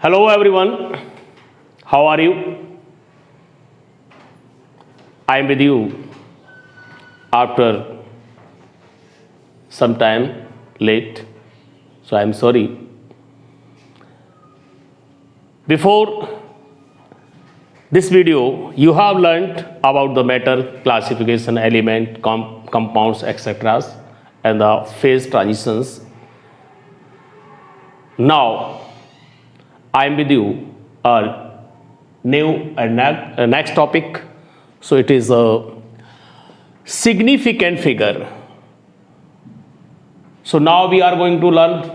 Hello everyone, how are you? I am with you after some time late, so I am sorry. Before this video, you have learnt about the matter, classification, element, compounds, etc. and the phase transitions. Now, I am with you a new and next topic. So it is a significant figure. So now we are going to learn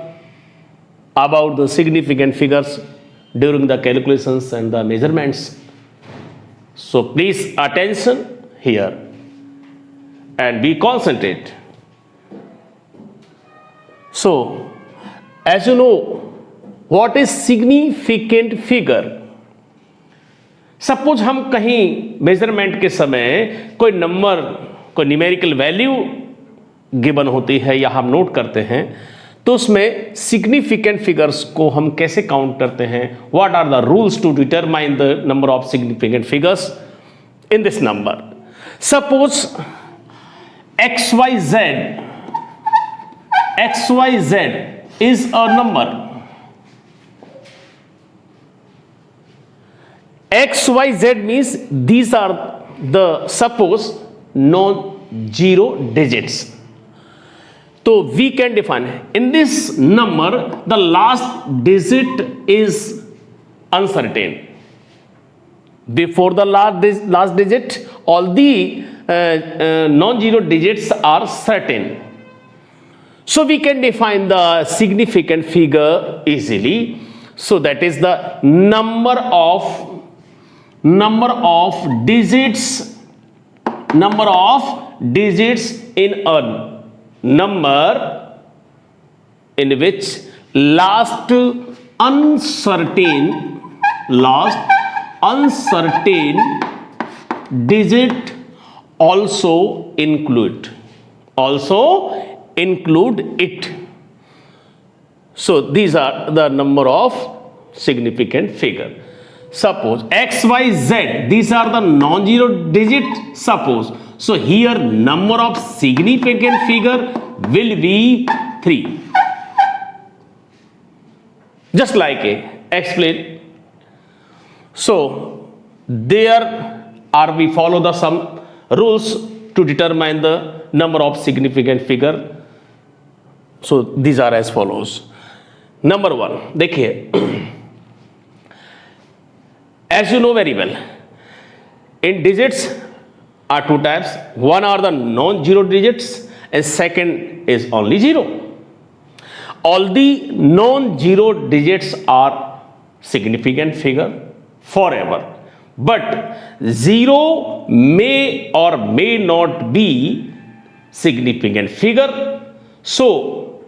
about the significant figures during the calculations and the measurements. So please attention here and be concentrate. So as you know, what is significant figure? Suppose हम कहीं measurement के समय कोई number, कोई numerical value given होती है या हम नोट करते हैं, तो उसमें सिग्निफिकेंट फिगर्स को हम कैसे काउंट करते हैं? What are the rules to determine the number of significant figures in this number? Suppose XYZ is a number. XYZ means these are the suppose non-zero digits. So we can define in this number the last digit is uncertain. Before the last digit, all the non-zero digits are certain. So we can define the significant figure easily. So that is the number of digits in a number in which last uncertain digit also include it. So these are the number of significant figure. Suppose XYZ, these are the non-zero digit. Suppose, so here number of significant figure will be 3. Just like explain. So there are we follow the some rules to determine the number of significant figure. So these are as follows. Number 1, देखिए, as you know very well, in digits are two types. One are the non-zero digits and second is only 0. All the non-zero digits are significant figure forever, but 0 may or may not be significant figure. So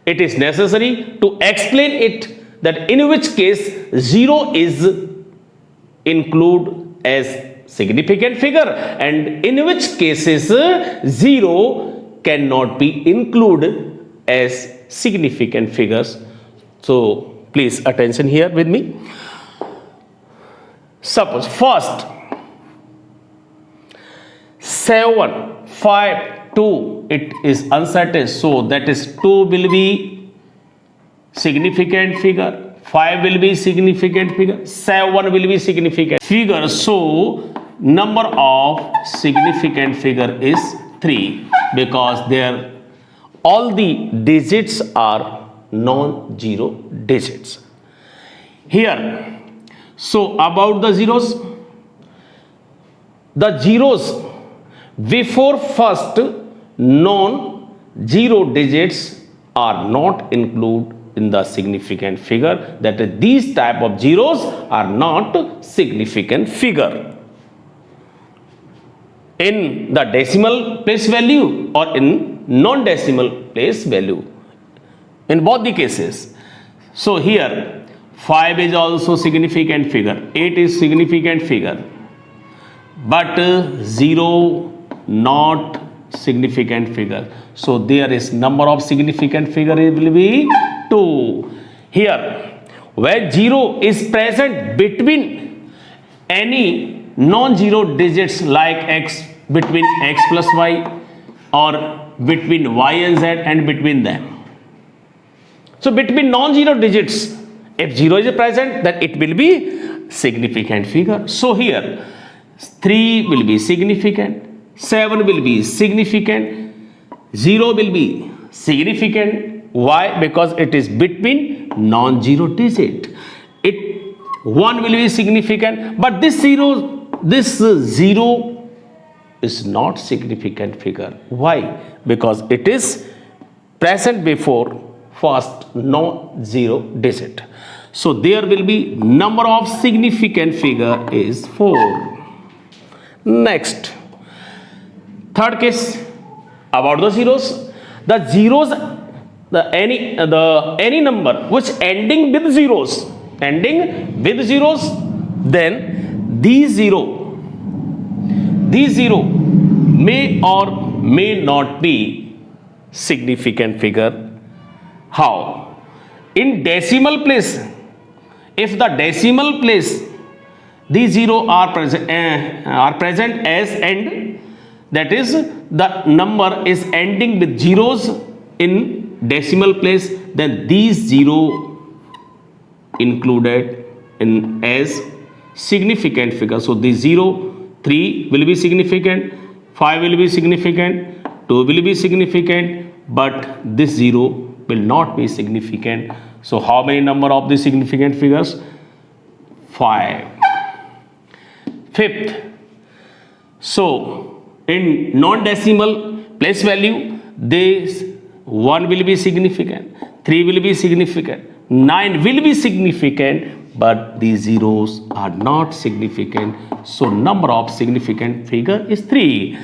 it is necessary to explain it that in which case 0 is include as significant figure and in which cases 0 cannot be included as significant figures. So please attention here with me. Suppose first 7, 5, 2, it is uncertain, so that is 2 will be significant figure, 5 will be significant figure, 7 will be significant figure. So number of significant figure is 3 because there all the digits are non-zero digits. Here, so about the zeros before first non-zero digits are not included in the significant figure, that is these type of zeros are not significant figure in the decimal place value or in non-decimal place value in both the cases. So here 5 is also significant figure, 8 is significant figure, but 0 not significant figure. So there is number of significant figure will be 2. Here where 0 is present between any non-zero digits like x, between x plus y, or between y and z, and between them. So between non-zero digits, if 0 is present, then it will be significant figure. So here 3 will be significant, 7 will be significant, 0 will be significant. Why? Because it is between non-zero digit. 1 will be significant, but this 0 is not significant figure. Why? Because it is present before first non-zero digit. So there will be number of significant figure is 4. Next, third case about the zeros. The zeros, any number which ending with zeros, then these zero may or may not be significant figure. How? In decimal place, if the decimal place these zero are present as end, that is the number is ending with zeros in decimal place, then these zero included in as significant figure. So the 0, 3 will be significant, 5 will be significant, 2 will be significant, but this 0 will not be significant. So how many number of the significant figures? 5. Fifth, so in non-decimal place value, this 1 will be significant, 3 will be significant, 9 will be significant, but these zeros are not significant. So number of significant figure is 3.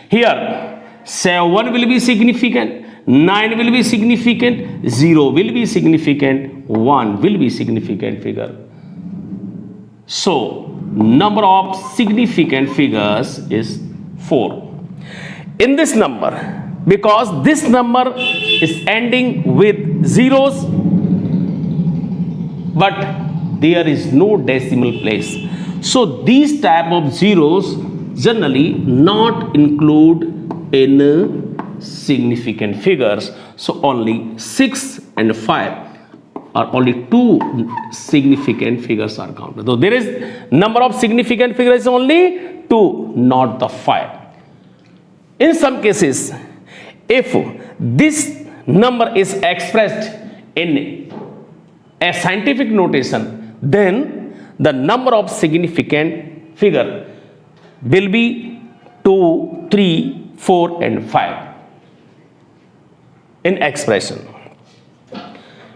Here 7 will be significant, 9 will be significant, 0 will be significant, 1 will be significant figure. So number of significant figures is 4. In this number, because this number is ending with zeros, but there is no decimal place, so these type of zeros generally not include in significant figures. So only 6 and 5 are only 2 significant figures are counted. So there is number of significant figures only 2, not the 5. In some cases, if this number is expressed in a scientific notation, then the number of significant figure will be 2, 3, 4 and 5 in expression.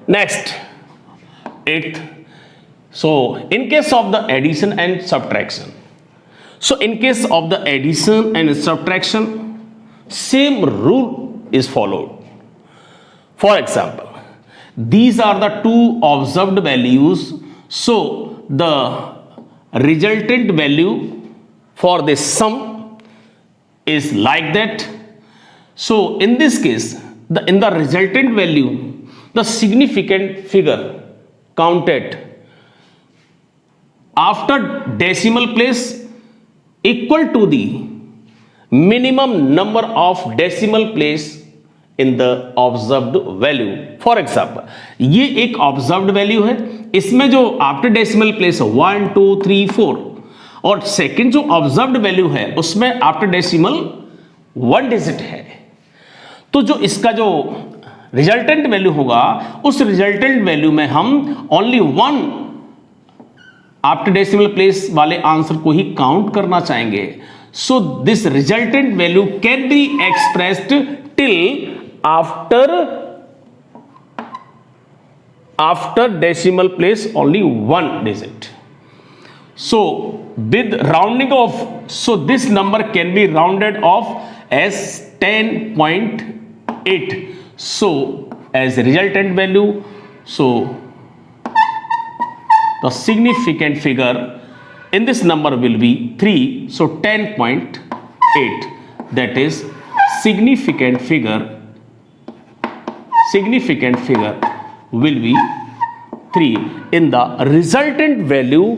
Next, 8th. So in case of the addition and subtraction, so in case of the addition and subtraction, same rule is followed. For example, these are the two observed values, so the resultant value for this sum is like that. So in this case, in the resultant value, the significant figure counted after decimal place equal to the minimum number of decimal place in the observed value. For example, ये एक observed value है, इसमें जो after decimal place 1, 2, 3, 4 और second जो observed value है उसमें after decimal 1 digit है. तो जो इसका जो रिजल्टेंट वैल्यू होगा उस रिजल्टेंट वैल्यू में हम ओनली 1 आफ्टर डेसिमल प्लेस वाले आंसर को ही काउंट करना चाहेंगे. So this resultant value can be expressed till after decimal place only 1 digit. So with rounding off, so this number can be rounded off as 10.8. So as resultant value, so the significant figure in this number will be 3. So 10.8, that is significant figure will be 3 in the resultant value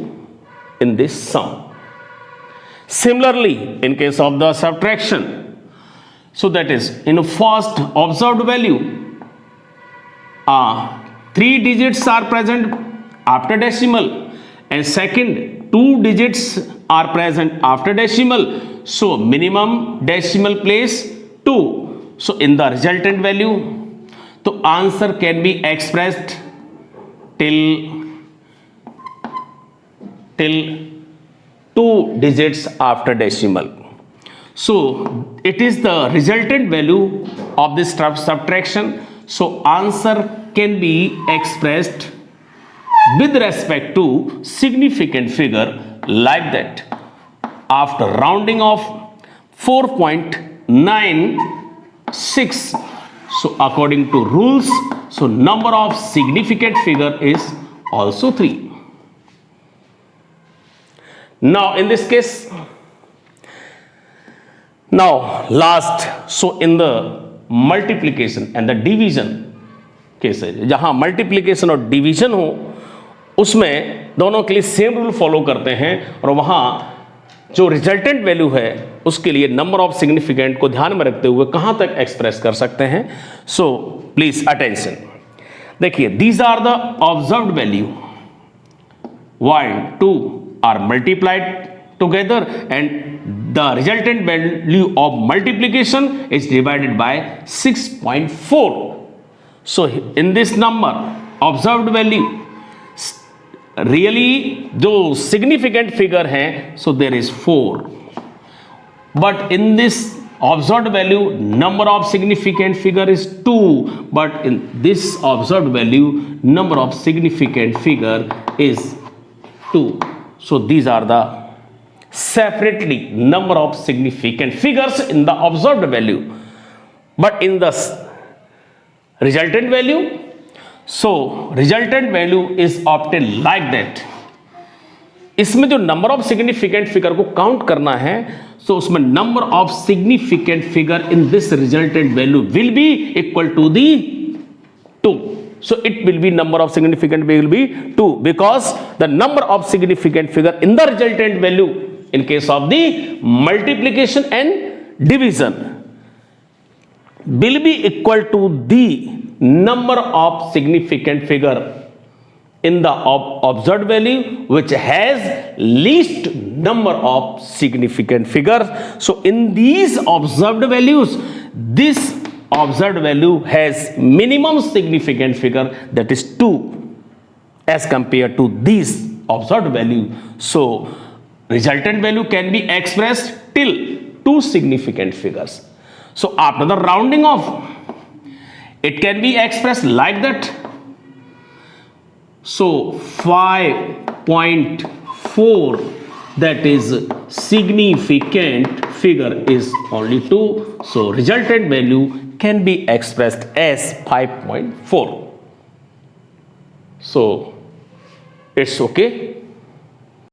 in this sum. Similarly, in case of the subtraction, so that is in first observed value, 3 digits are present after decimal, and second 2 digits are present after decimal, so minimum decimal place 2. So in the resultant value, the answer can be expressed till 2 digits after decimal. So it is the resultant value of this subtraction. So answer can be expressed with respect to significant figure like that. After rounding off 4.96, so according to rules, so number of significant figure is also 3. Now in this case, now last, so in the multiplication and the division cases, जहां multiplication और division हो, उसमें दोनों के लिए same rule follow करते हैं, और वहां जो रिजल्टेंट वैल्यू है उसके लिए नंबर ऑफ सिग्निफिकेंट को ध्यान में रखते हुए कहां तक एक्सप्रेस कर सकते हैं. So please attention. देखिए, these are the observed value. 1, 2 are multiplied together and the resultant value of multiplication is divided by 6.4. So in this number observed value, really जो significant figure है, so there is 4, but in this observed value number of significant figure is 2, but in this observed value number of significant figure is 2. So these are the separately number of significant figures in the observed value, but in the resultant value, so resultant value is obtained like that. इसमें जो number of significant figure को count करना है, so उसमें number of significant figure in this resultant value will be equal to the 2. So it will be number of significant will be 2, because the number of significant figure in the resultant value in case of the multiplication and division will be equal to the number of significant figure in the observed value which has least number of significant figures. So in these observed values, this observed value has minimum significant figure, that is 2, as compared to this observed value. So resultant value can be expressed till 2 significant figures. So after the rounding off, it can be expressed like that. So 5.4, that is significant figure is only 2. So resultant value can be expressed as 5.4. So it's okay.